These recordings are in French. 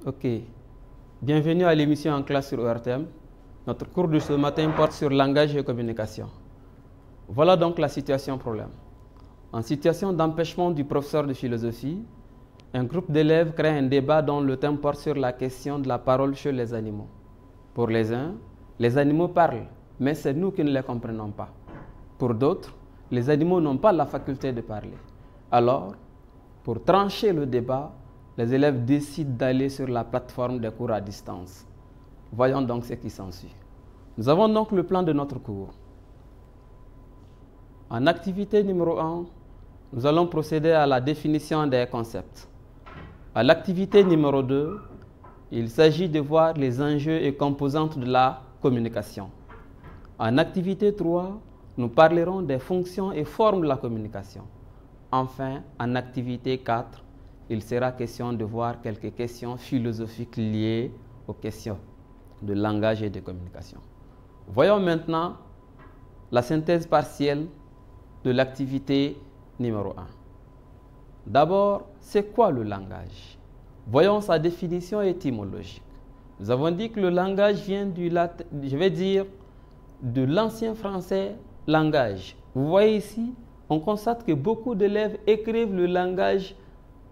Ok, bienvenue à l'émission En classe sur ORTM. Notre cours de ce matin porte sur langage et communication. Voilà donc la situation problème. En situation d'empêchement du professeur de philosophie, un groupe d'élèves crée un débat dont le thème porte sur la question de la parole chez les animaux. Pour les uns, les animaux parlent, mais c'est nous qui ne les comprenons pas. Pour d'autres, les animaux n'ont pas la faculté de parler. Alors, pour trancher le débat, les élèves décident d'aller sur la plateforme des cours à distance. Voyons donc ce qui s'ensuit. Nous avons donc le plan de notre cours. En activité numéro 1, nous allons procéder à la définition des concepts. À l'activité numéro 2, il s'agit de voir les enjeux et composantes de la communication. En activité 3, nous parlerons des fonctions et formes de la communication. Enfin, en activité 4, il sera question de voir quelques questions philosophiques liées aux questions de langage et de communication. Voyons maintenant la synthèse partielle de l'activité numéro 1. D'abord, c'est quoi le langage? Voyons sa définition étymologique. Nous avons dit que le langage vient du latin, de l'ancien français langage. Vous voyez ici, on constate que beaucoup d'élèves écrivent le langage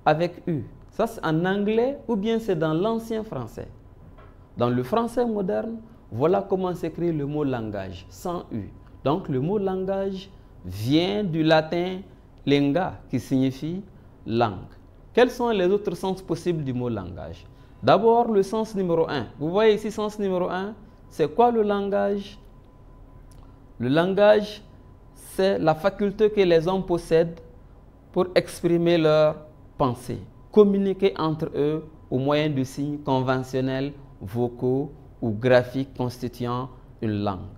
avec U. Ça, c'est en anglais ou bien c'est dans l'ancien français. Dans le français moderne, voilà comment s'écrit le mot langage, sans U. Donc, le mot langage vient du latin lingua, qui signifie langue. Quels sont les autres sens possibles du mot langage? D'abord, le sens numéro 1. Vous voyez ici, sens numéro 1, c'est quoi le langage? Le langage, c'est la faculté que les hommes possèdent pour exprimer leurs pensées, communiquer entre eux au moyen de signes conventionnels, vocaux ou graphiques constituant une langue.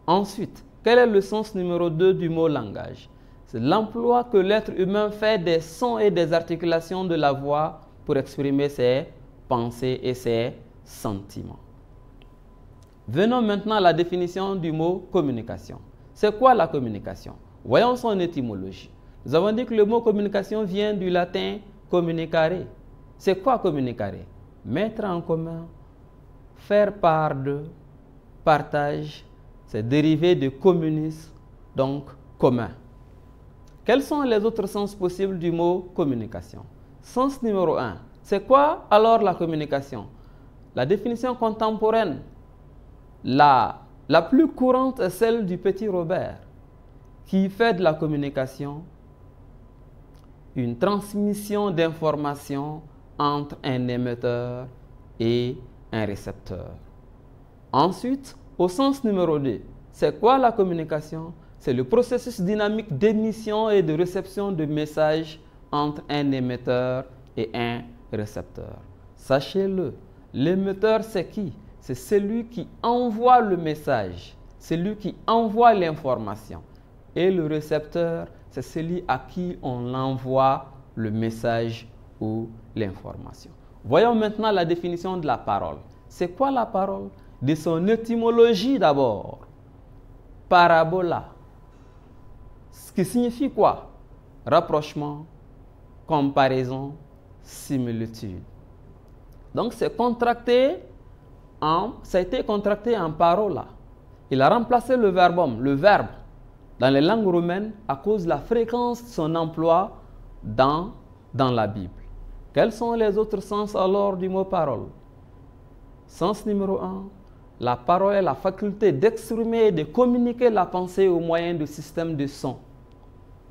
Ensuite, quel est le sens numéro 2 du mot langage? C'est l'emploi que l'être humain fait des sons et des articulations de la voix pour exprimer ses pensées et ses sentiments. Venons maintenant à la définition du mot communication. C'est quoi la communication? Voyons son étymologie. Nous avons dit que le mot communication vient du latin communicare. C'est quoi communicare? Mettre en commun, faire part de, partage, c'est dérivé de communis, donc commun. Quels sont les autres sens possibles du mot communication? Sens numéro 1. C'est quoi alors la communication? La définition contemporaine, la plus courante est celle du petit Robert, qui fait de la communication une transmission d'informations entre un émetteur et un récepteur. Ensuite, au sens numéro 2, c'est quoi la communication? C'est le processus dynamique d'émission et de réception de messages entre un émetteur et un récepteur. Sachez-le, l'émetteur c'est qui? C'est celui qui envoie le message, celui qui envoie l'information. Et le récepteur, c'est celui à qui on envoie le message ou l'information. Voyons maintenant la définition de la parole. C'est quoi la parole? De son étymologie d'abord. Parabola. Ce qui signifie quoi? Rapprochement, comparaison, similitude. Donc ça a été contracté en parola. Il a remplacé le verbum, le verbe, dans les langues romaines à cause de la fréquence de son emploi dans la Bible. Quels sont les autres sens alors du mot parole? Sens numéro 1, la parole est la faculté d'exprimer et de communiquer la pensée au moyen du système de son,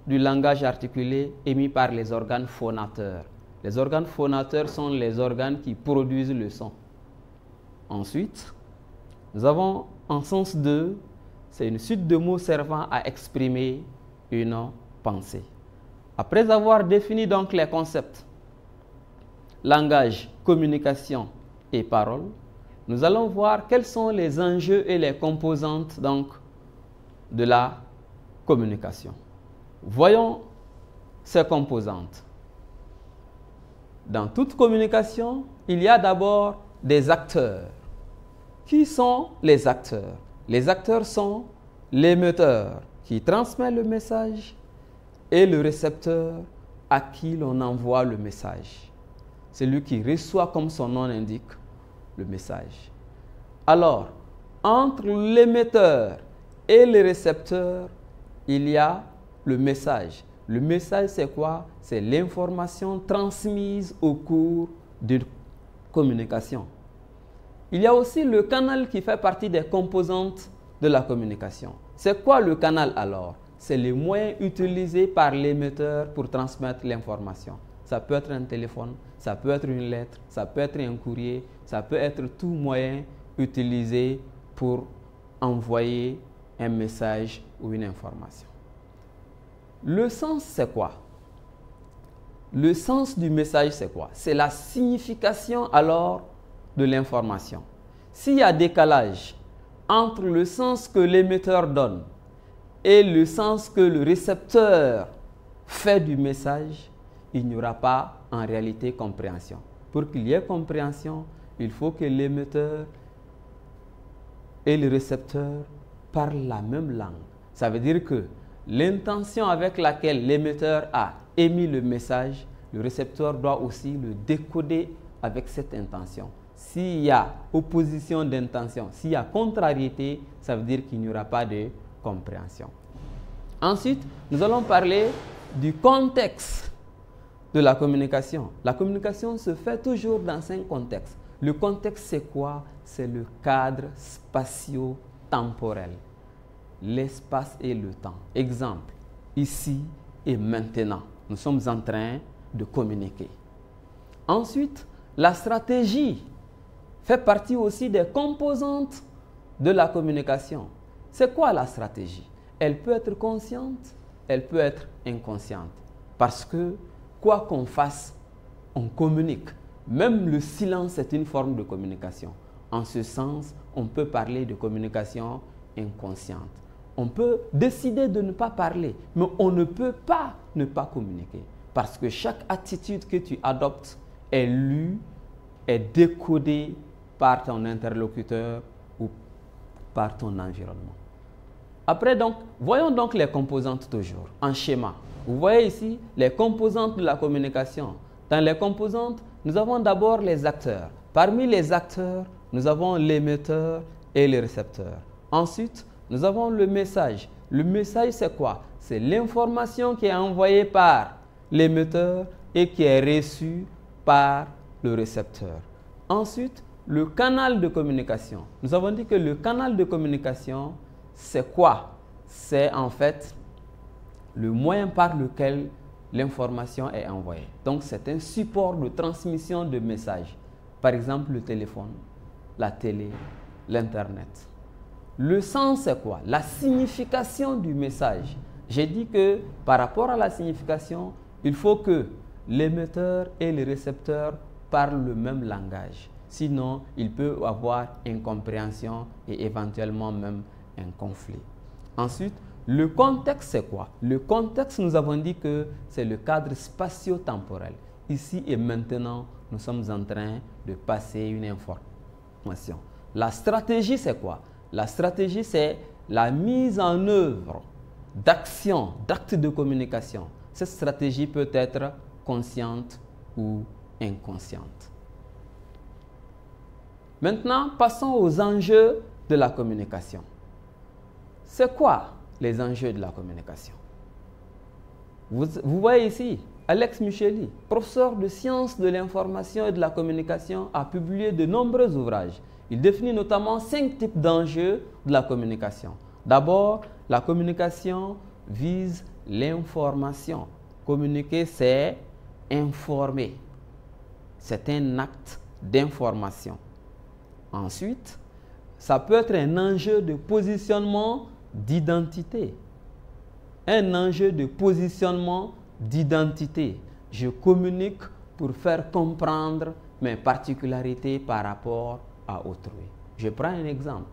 du langage articulé émis par les organes phonateurs. Les organes phonateurs sont les organes qui produisent le son. Ensuite, nous avons en sens 2, c'est une suite de mots servant à exprimer une pensée. Après avoir défini donc les concepts, langage, communication et parole, nous allons voir quels sont les enjeux et les composantes donc de la communication. Voyons ces composantes. Dans toute communication, il y a d'abord des acteurs. Qui sont les acteurs? Les acteurs sont l'émetteur qui transmet le message et le récepteur à qui l'on envoie le message. celui qui reçoit, comme son nom l'indique, le message. Alors, entre l'émetteur et le récepteur, il y a le message. Le message, c'est quoi? C'est l'information transmise au cours d'une communication. Il y a aussi le canal qui fait partie des composantes de la communication. C'est quoi le canal alors? C'est les moyens utilisés par l'émetteur pour transmettre l'information. Ça peut être un téléphone, ça peut être une lettre, ça peut être un courrier, ça peut être tout moyen utilisé pour envoyer un message ou une information. Le sens, c'est quoi? Le sens du message, c'est quoi? C'est la signification alors de l'information. S'il y a décalage entre le sens que l'émetteur donne et le sens que le récepteur fait du message, il n'y aura pas en réalité compréhension. Pour qu'il y ait compréhension, il faut que l'émetteur et le récepteur parlent la même langue. Ça veut dire que l'intention avec laquelle l'émetteur a émis le message, le récepteur doit aussi le décoder avec cette intention. S'il y a opposition d'intention, s'il y a contrariété, ça veut dire qu'il n'y aura pas de compréhension. Ensuite, nous allons parler du contexte de la communication. La communication se fait toujours dans un contexte. Le contexte, c'est quoi? C'est le cadre spatio-temporel. L'espace et le temps. Exemple, ici et maintenant, nous sommes en train de communiquer. Ensuite, la stratégie fait partie aussi des composantes de la communication. C'est quoi la stratégie? Elle peut être consciente, elle peut être inconsciente. Parce que, quoi qu'on fasse, on communique. Même le silence est une forme de communication. En ce sens, on peut parler de communication inconsciente. On peut décider de ne pas parler, mais on ne peut pas ne pas communiquer. Parce que chaque attitude que tu adoptes est lue, est décodée par ton interlocuteur ou par ton environnement. Après donc, voyons donc les composantes toujours, en schéma. Vous voyez ici les composantes de la communication. Dans les composantes, nous avons d'abord les acteurs. Parmi les acteurs, nous avons l'émetteur et le récepteur. Ensuite, nous avons le message. Le message, c'est quoi? C'est l'information qui est envoyée par l'émetteur et qui est reçue par le récepteur. Ensuite, le canal de communication. Nous avons dit que le canal de communication, c'est quoi? C'est en fait le moyen par lequel l'information est envoyée. Donc, c'est un support de transmission de messages. Par exemple, le téléphone, la télé, l'Internet. Le sens, c'est quoi? La signification du message. J'ai dit que par rapport à la signification, il faut que l'émetteur et le récepteur parlent le même langage. Sinon, il peut y avoir incompréhension et éventuellement même un conflit. Ensuite, le contexte, c'est quoi? Le contexte, nous avons dit que c'est le cadre spatio-temporel. Ici et maintenant, nous sommes en train de passer une information. La stratégie, c'est quoi? La stratégie, c'est la mise en œuvre d'actions, d'actes de communication. Cette stratégie peut être consciente ou inconsciente. Maintenant, passons aux enjeux de la communication. C'est quoi les enjeux de la communication? Vous voyez ici, Alex Micheli, professeur de sciences de l'information et de la communication, a publié de nombreux ouvrages. Il définit notamment 5 types d'enjeux de la communication. D'abord, la communication vise l'information. Communiquer, c'est informer. C'est un acte d'information. Ensuite, ça peut être un enjeu de positionnement d'identité. Un enjeu de positionnement d'identité. Je communique pour faire comprendre mes particularités par rapport à autrui. Je prends un exemple.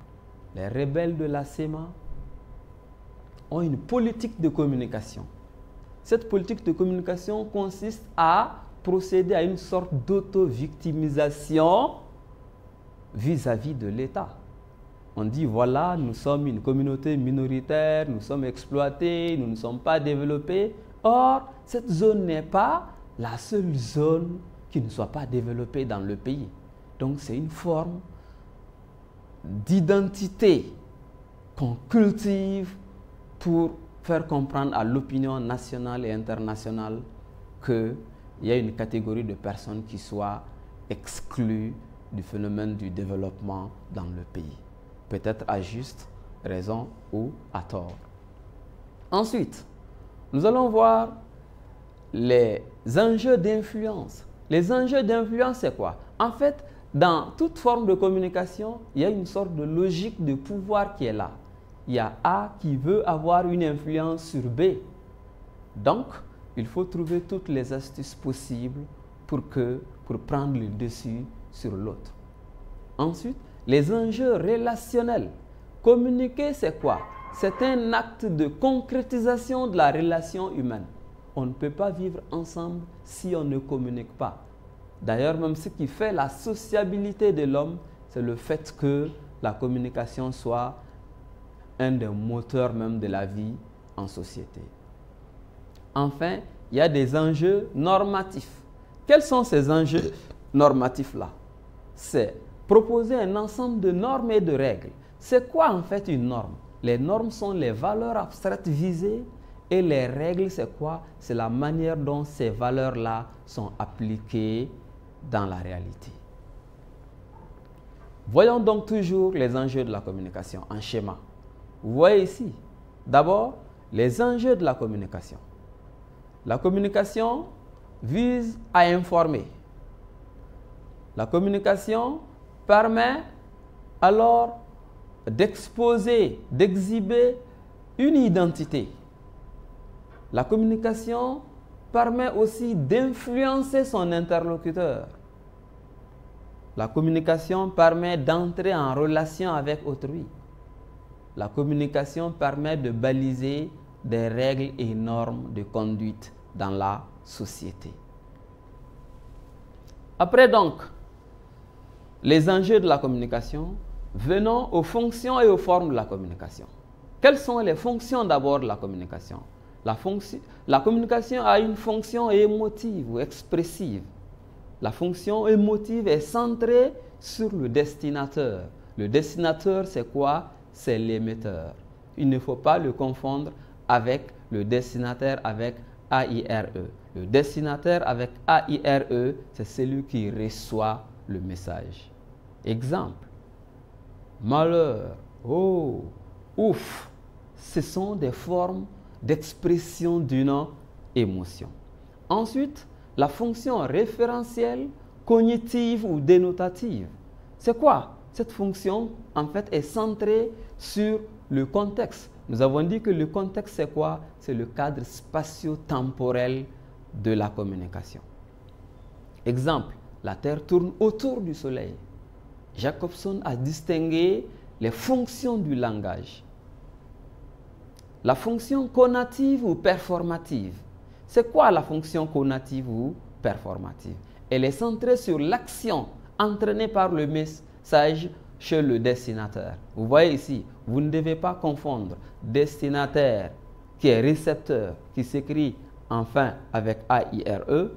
Les rebelles de la SEMA ont une politique de communication. Cette politique de communication consiste à procéder à une sorte d'auto-victimisation vis-à-vis de l'État. On dit, voilà, nous sommes une communauté minoritaire, nous sommes exploités, nous ne sommes pas développés. Or, cette zone n'est pas la seule zone qui ne soit pas développé dans le pays. Donc c'est une forme d'identité qu'on cultive pour faire comprendre à l'opinion nationale et internationale qu'il y a une catégorie de personnes qui soient exclues du phénomène du développement dans le pays. Peut-être à juste raison ou à tort. Ensuite, nous allons voir les enjeux d'influence. Les enjeux d'influence, c'est quoi? En fait, dans toute forme de communication, il y a une sorte de logique de pouvoir qui est là. Il y a A qui veut avoir une influence sur B. Donc, il faut trouver toutes les astuces possibles pour prendre le dessus sur l'autre. Ensuite, les enjeux relationnels. Communiquer, c'est quoi? C'est un acte de concrétisation de la relation humaine. On ne peut pas vivre ensemble si on ne communique pas. D'ailleurs, même ce qui fait la sociabilité de l'homme, c'est le fait que la communication soit un des moteurs même de la vie en société. Enfin, il y a des enjeux normatifs. Quels sont ces enjeux normatifs-là? C'est proposer un ensemble de normes et de règles. C'est quoi en fait une norme? Les normes sont les valeurs abstraites visées et les règles, c'est quoi? C'est la manière dont ces valeurs-là sont appliquées dans la réalité. Voyons donc toujours les enjeux de la communication en schéma. Vous voyez ici, d'abord, les enjeux de la communication. La communication vise à informer. La communication permet alors d'exposer, d'exhiber une identité. La communication permet aussi d'influencer son interlocuteur. La communication permet d'entrer en relation avec autrui. La communication permet de baliser des règles et normes de conduite dans la société. Après donc les enjeux de la communication, venons aux fonctions et aux formes de la communication. Quelles sont les fonctions d'abord de la communication? La communication a une fonction émotive ou expressive. La fonction émotive est centrée sur le destinataire. Le destinataire, c'est quoi? C'est l'émetteur. Il ne faut pas le confondre avec le destinataire avec A-I-R-E. Le destinataire avec A-I-R-E, c'est celui qui reçoit le message. Exemple, malheur, oh, ouf, ce sont des formes d'expression d'une émotion. Ensuite, la fonction référentielle, cognitive ou dénotative. C'est quoi? Cette fonction, en fait, est centrée sur le contexte. Nous avons dit que le contexte, c'est quoi? C'est le cadre spatio-temporel de la communication. Exemple, la Terre tourne autour du Soleil. Jacobson a distingué les fonctions du langage. La fonction conative ou performative. C'est quoi la fonction conative ou performative? Elle est centrée sur l'action entraînée par le message chez le destinataire. Vous voyez ici, vous ne devez pas confondre destinataire qui est récepteur, qui s'écrit enfin avec A-I-R-E,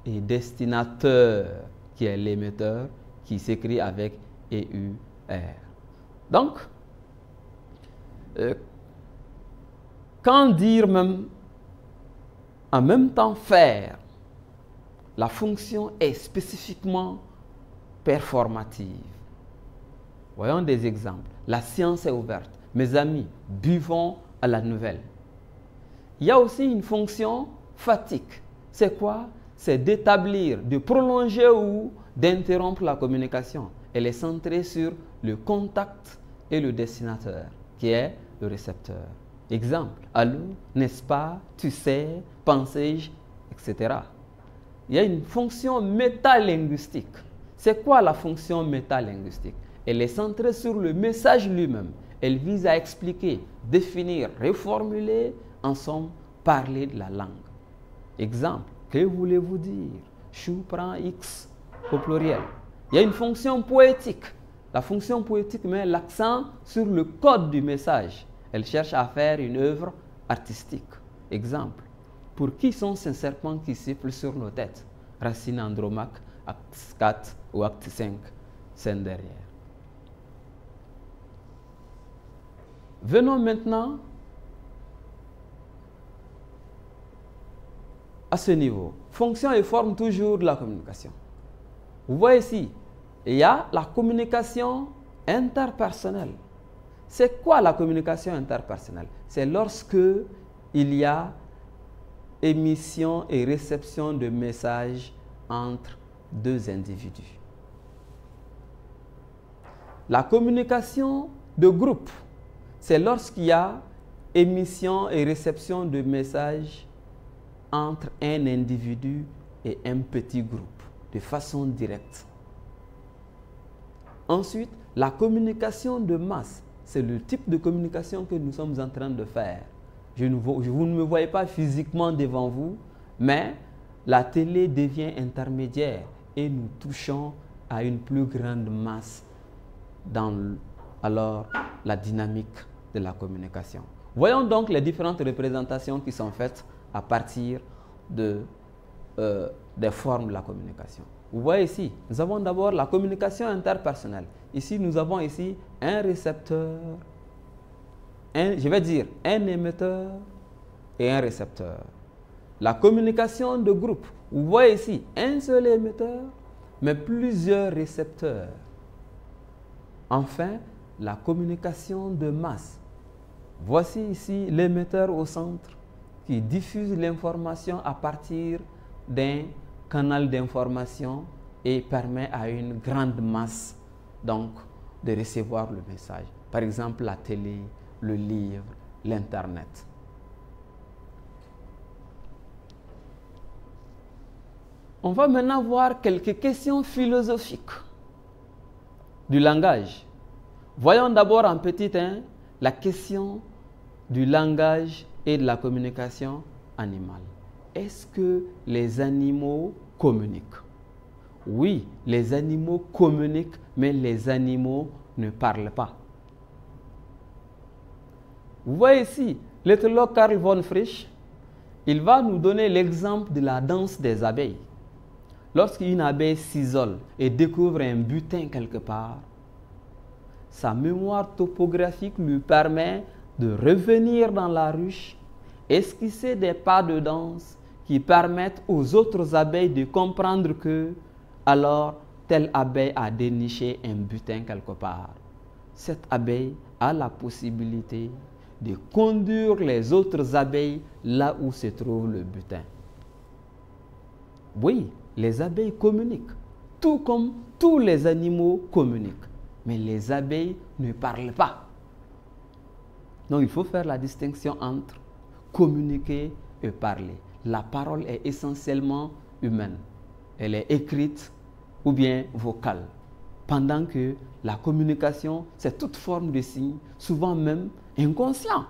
et destinateur qui est l'émetteur, qui s'écrit avec E-U-R. Donc, quand dire même, en même temps faire, la fonction est spécifiquement performative. Voyons des exemples. La science est ouverte. Mes amis, buvons à la nouvelle. Il y a aussi une fonction fatigue. C'est quoi? C'est d'établir, de prolonger ou d'interrompre la communication. Elle est centrée sur le contact et le destinataire, qui est le récepteur. Exemple, allô, n'est-ce pas, tu sais, pensais-je, etc. Il y a une fonction métalinguistique. C'est quoi la fonction métalinguistique? Elle est centrée sur le message lui-même. Elle vise à expliquer, définir, reformuler, en somme, parler de la langue. Exemple, que voulez-vous dire? Chou prend X au pluriel. Il y a une fonction poétique. La fonction poétique met l'accent sur le code du message. Elle cherche à faire une œuvre artistique. Exemple, pour qui sont ces serpents qui sifflent sur nos têtes? Racine Andromaque, acte 4 ou acte 5, scène derrière. Venons maintenant à ce niveau. Fonction et forme toujours de la communication. Vous voyez ici, il y a la communication interpersonnelle. C'est quoi la communication interpersonnelle? C'est lorsque il y a émission et réception de messages entre deux individus. La communication de groupe, c'est lorsqu'il y a émission et réception de messages entre un individu et un petit groupe, de façon directe. Ensuite, la communication de masse, c'est le type de communication que nous sommes en train de faire. Vous ne me voyez pas physiquement devant vous, mais la télé devient intermédiaire et nous touchons à une plus grande masse dans la dynamique de la communication. Voyons donc les différentes représentations qui sont faites à partir des formes de la communication. Vous voyez ici, nous avons d'abord la communication interpersonnelle. Ici, nous avons ici un récepteur, je vais dire un émetteur et un récepteur. La communication de groupe, vous voyez ici un seul émetteur, mais plusieurs récepteurs. Enfin, la communication de masse. Voici ici l'émetteur au centre qui diffuse l'information à partir d'un canal d'information et permet à une grande masse donc de recevoir le message. Par exemple, la télé, le livre, l'Internet. On va maintenant voir quelques questions philosophiques du langage. Voyons d'abord en petit 1 la question du langage et de la communication animale. Est-ce que les animaux communiquent? Oui, les animaux communiquent, mais les animaux ne parlent pas. Vous voyez ici, l'éthologue Karl von Frisch, il va nous donner l'exemple de la danse des abeilles. Lorsqu'une abeille s'isole et découvre un butin quelque part, sa mémoire topographique lui permet de revenir dans la ruche, esquisser des pas de danse qui permettent aux autres abeilles de comprendre que, alors, telle abeille a déniché un butin quelque part. Cette abeille a la possibilité de conduire les autres abeilles là où se trouve le butin. Oui, les abeilles communiquent, tout comme tous les animaux communiquent. Mais les abeilles ne parlent pas. Donc il faut faire la distinction entre communiquer et parler. La parole est essentiellement humaine. Elle est écrite ou bien vocale. Pendant que la communication, c'est toute forme de signe, souvent même inconscient.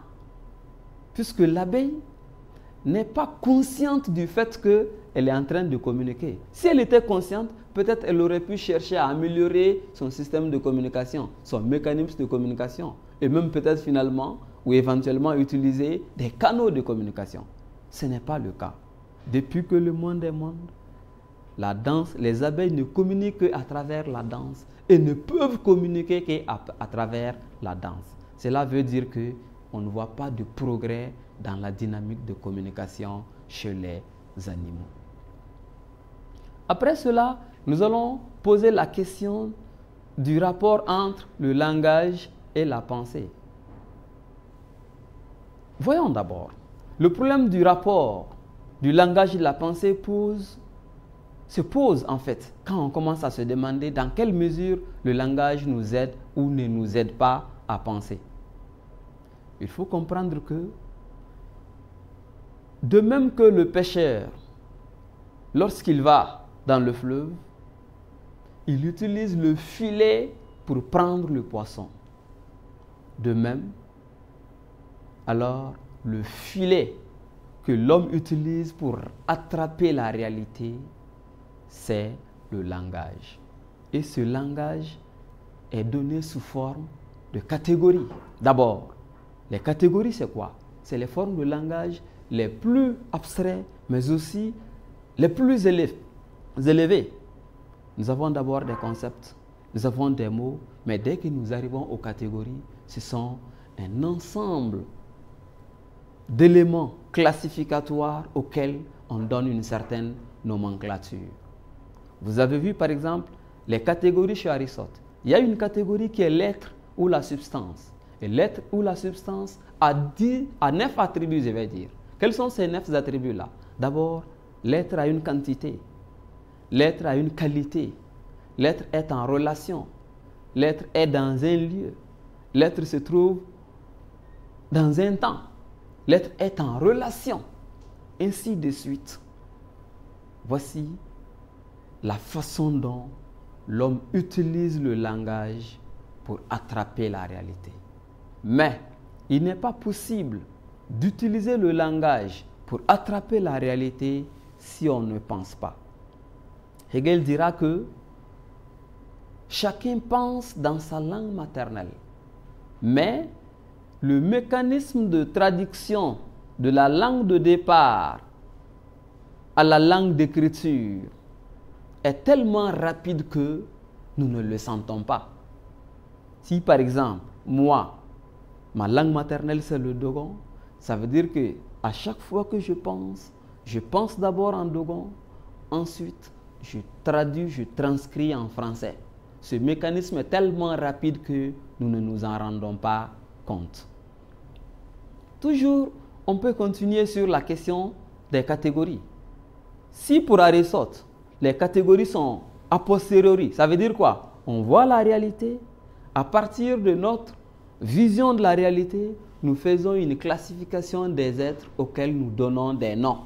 Puisque l'abeille n'est pas consciente du fait qu'elle est en train de communiquer. Si elle était consciente, peut-être elle aurait pu chercher à améliorer son système de communication, son mécanisme de communication, et même peut-être finalement ou éventuellement utiliser des canaux de communication. Ce n'est pas le cas. Depuis que le monde est monde, la danse, les abeilles ne communiquent qu'à travers la danse et ne peuvent communiquer qu'à travers la danse. Cela veut dire qu'on ne voit pas de progrès dans la dynamique de communication chez les animaux. Après cela, nous allons poser la question du rapport entre le langage et la pensée. Voyons d'abord. Le problème du rapport du langage et de la pensée se pose en fait quand on commence à se demander dans quelle mesure le langage nous aide ou ne nous aide pas à penser. Il faut comprendre que de même que le pêcheur, lorsqu'il va dans le fleuve, il utilise le filet pour prendre le poisson. De même, alors le filet que l'homme utilise pour attraper la réalité, c'est le langage. Et ce langage est donné sous forme de catégories. D'abord, les catégories, c'est quoi? C'est les formes de langage les plus abstraits, mais aussi les plus élevées. élevés, nous avons d'abord des concepts, nous avons des mots, mais dès que nous arrivons aux catégories, ce sont un ensemble d'éléments classificatoires auxquels on donne une certaine nomenclature. Vous avez vu par exemple les catégories chez Aristote. Il y a une catégorie qui est l'être ou la substance. Et l'être ou la substance a 9 attributs, je vais dire. Quels sont ces 9 attributs-là? D'abord, l'être a une quantité, l'être a une qualité, l'être est en relation, l'être est dans un lieu, l'être se trouve dans un temps, l'être est en relation, ainsi de suite. Voici la façon dont l'homme utilise le langage pour attraper la réalité. Mais il n'est pas possible d'utiliser le langage pour attraper la réalité si on ne pense pas. Hegel dira que chacun pense dans sa langue maternelle, mais le mécanisme de traduction de la langue de départ à la langue d'écriture est tellement rapide que nous ne le sentons pas. Si par exemple, moi, ma langue maternelle c'est le dogon, ça veut dire que à chaque fois que je pense d'abord en dogon, ensuite je traduis, je transcris en français. Ce mécanisme est tellement rapide que nous ne nous en rendons pas compte. Toujours, on peut continuer sur la question des catégories. Si pour Aristote, les catégories sont a posteriori, ça veut dire quoi? On voit la réalité, à partir de notre vision de la réalité, nous faisons une classification des êtres auxquels nous donnons des noms.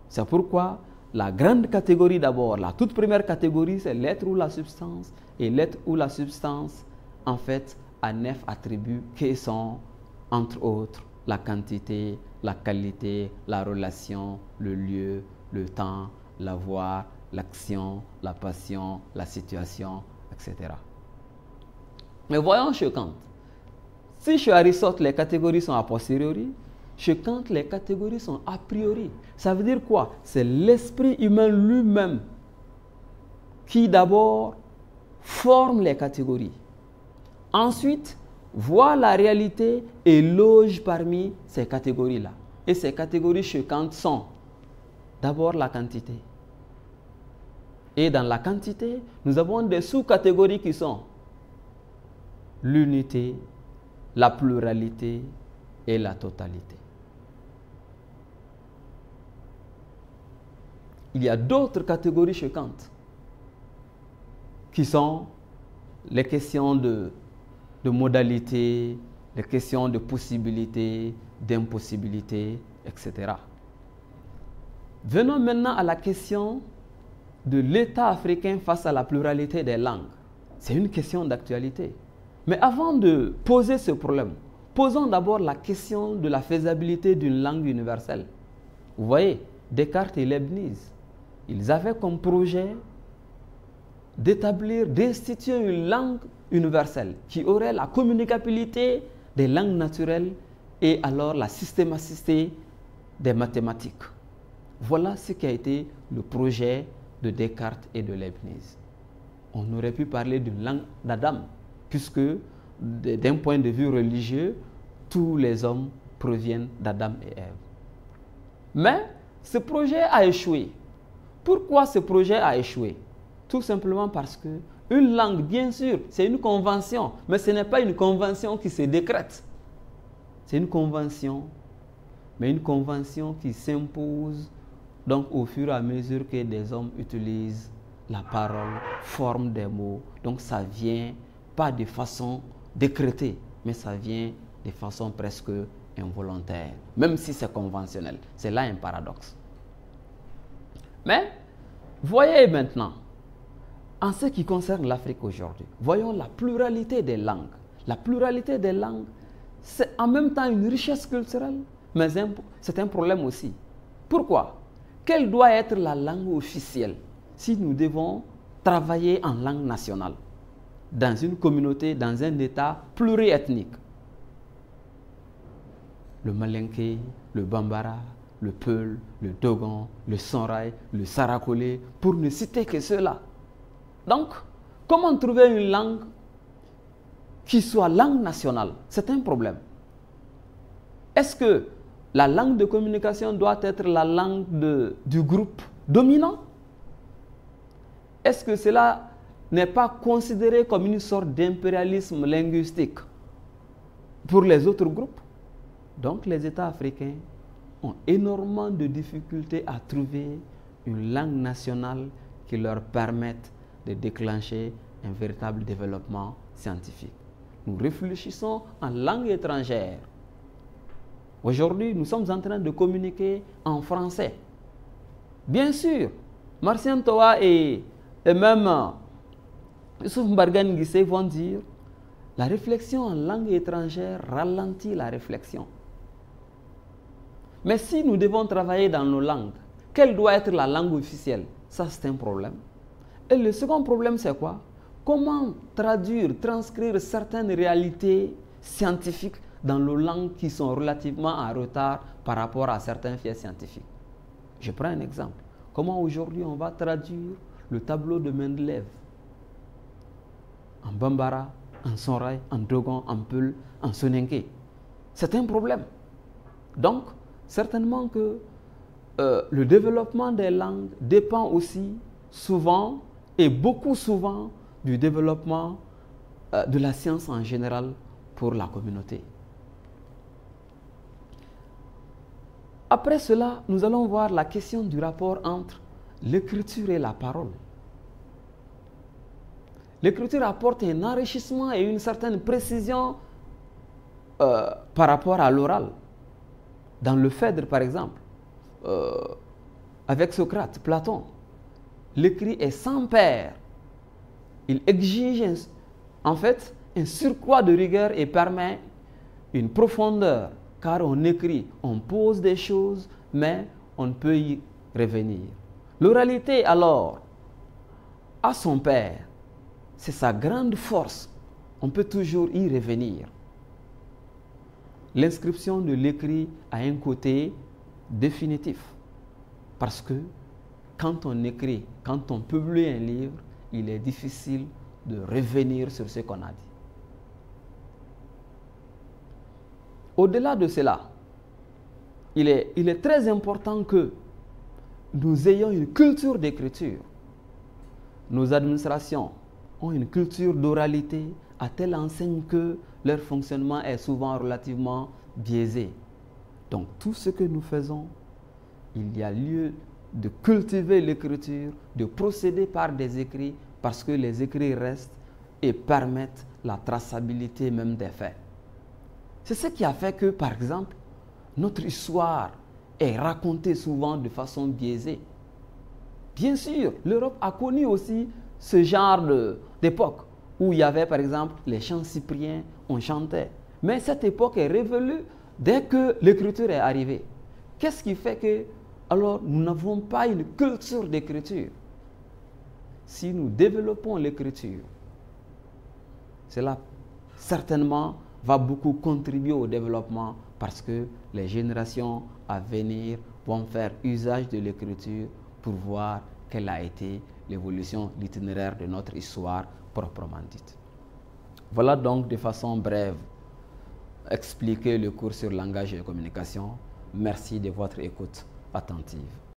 C'est pourquoi la grande catégorie d'abord, la toute première catégorie, c'est l'être ou la substance. Et l'être ou la substance, en fait, a 9 attributs qui sont, entre autres, la quantité, la qualité, la relation, le lieu, le temps, l'avoir, l'action, la passion, la situation, etc. Mais voyons chez Kant. Si chez Aristote, les catégories sont a posteriori, chez Kant, les catégories sont a priori. Ça veut dire quoi? C'est l'esprit humain lui-même qui d'abord forme les catégories. Ensuite, voit la réalité et loge parmi ces catégories-là. Et ces catégories chez Kant sont d'abord la quantité. Et dans la quantité, nous avons des sous-catégories qui sont l'unité, la pluralité et la totalité. Il y a d'autres catégories chez Kant qui sont les questions de modalité, les questions de possibilité, d'impossibilité, etc. Venons maintenant à la question de l'État africain face à la pluralité des langues. C'est une question d'actualité. Mais avant de poser ce problème, posons d'abord la question de la faisabilité d'une langue universelle. Vous voyez, Descartes et Leibniz, ils avaient comme projet d'établir, d'instituer une langue universelle qui aurait la communicabilité des langues naturelles et alors la systématicité des mathématiques. Voilà ce qui a été le projet de Descartes et de Leibniz. On aurait pu parler d'une langue d'Adam, puisque d'un point de vue religieux, tous les hommes proviennent d'Adam et Ève. Mais ce projet a échoué. Pourquoi ce projet a échoué? Tout simplement parce que une langue, bien sûr, c'est une convention, mais ce n'est pas une convention qui se décrète. C'est une convention, mais une convention qui s'impose donc au fur et à mesure que des hommes utilisent la parole, forment des mots. Donc ça vient pas de façon décrétée, mais ça vient de façon presque involontaire, même si c'est conventionnel. C'est là un paradoxe. Mais voyez maintenant, en ce qui concerne l'Afrique aujourd'hui, voyons la pluralité des langues. La pluralité des langues, c'est en même temps une richesse culturelle, mais c'est un problème aussi. Pourquoi? Quelle doit être la langue officielle si nous devons travailler en langue nationale dans une communauté, dans un État pluriethnique? Le Malinké, le Bambara, le Peul, le Dogon, le Sonrai, le Sarakolé, pour ne citer que ceux-là. Donc, comment trouver une langue qui soit langue nationale? C'est un problème. Est-ce que la langue de communication doit être la langue du groupe dominant? Est-ce que cela n'est pas considéré comme une sorte d'impérialisme linguistique pour les autres groupes? Donc les États africains ont énormément de difficultés à trouver une langue nationale qui leur permette de déclencher un véritable développement scientifique. Nous réfléchissons en langue étrangère. Aujourd'hui, nous sommes en train de communiquer en français. Bien sûr, Martien Toa et même Youssouf Mbargane Guissé vont dire la réflexion en langue étrangère ralentit la réflexion. Mais si nous devons travailler dans nos langues, quelle doit être la langue officielle? Ça, c'est un problème. Et le second problème, c'est quoi? Comment traduire, transcrire certaines réalités scientifiques dans nos langues qui sont relativement en retard par rapport à certains faits scientifiques? Je prends un exemple. Comment aujourd'hui on va traduire le tableau de Mendeleev en Bambara, en Sonrai, en Dogon, en Peul, en Soninké? C'est un problème. Donc, certainement que le développement des langues dépend aussi souvent et beaucoup souvent du développement de la science en général pour la communauté. Après cela, nous allons voir la question du rapport entre l'écriture et la parole. L'écriture apporte un enrichissement et une certaine précision par rapport à l'oral. Dans le Phèdre, par exemple, avec Socrate, Platon, l'écrit est sans pair. Il exige en fait un surcroît de rigueur et permet une profondeur, car on écrit, on pose des choses, mais on ne peut y revenir. L'oralité, alors, à son père, c'est sa grande force. On peut toujours y revenir. L'inscription de l'écrit a un côté définitif. Parce que quand on écrit, quand on publie un livre, il est difficile de revenir sur ce qu'on a dit. Au-delà de cela, il est très important que nous ayons une culture d'écriture. Nos administrations ont une culture d'oralité à telle enseigne que leur fonctionnement est souvent relativement biaisé. Donc tout ce que nous faisons, il y a lieu de cultiver l'écriture, de procéder par des écrits, parce que les écrits restent et permettent la traçabilité même des faits. C'est ce qui a fait que, par exemple, notre histoire est racontée souvent de façon biaisée. Bien sûr, l'Europe a connu aussi ce genre d'époque où il y avait, par exemple, les chants cypriens, on chantait. Mais cette époque est révolue dès que l'écriture est arrivée. Qu'est-ce qui fait que, alors, nous n'avons pas une culture d'écriture? Si nous développons l'écriture, cela certainement va beaucoup contribuer au développement parce que les générations à venir vont faire usage de l'écriture pour voir quelle a été l'évolution, l'itinéraire de notre histoire proprement dite. Voilà donc de façon brève expliquer le cours sur langage et communication. Merci de votre écoute attentive.